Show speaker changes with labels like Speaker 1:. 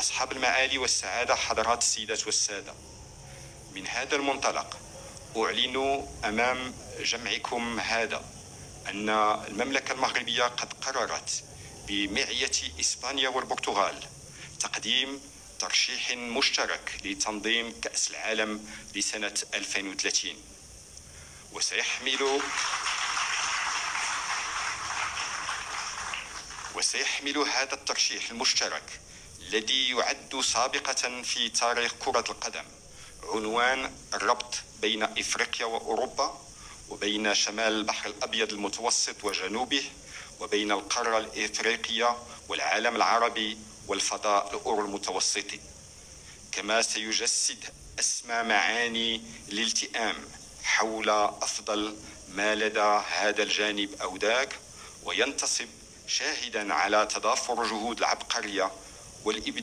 Speaker 1: أصحاب المعالي والسعادة، حضرات السيدات والسادة، من هذا المنطلق أعلن أمام جمعكم هذا أن المملكة المغربية قد قررت بمعية إسبانيا والبرتغال تقديم ترشيح مشترك لتنظيم كأس العالم لسنة 2030، وسيحمل هذا الترشيح المشترك الذي يعد سابقة في تاريخ كرة القدم عنوان الربط بين إفريقيا وأوروبا، وبين شمال البحر الأبيض المتوسط وجنوبه، وبين القارة الإفريقية والعالم العربي والفضاء الأورو المتوسطي. كما سيجسد أسمى معاني الالتئام حول أفضل ما لدى هذا الجانب أو ذاك، وينتصب شاهدا على تضافر جهود العبقرية والإبداع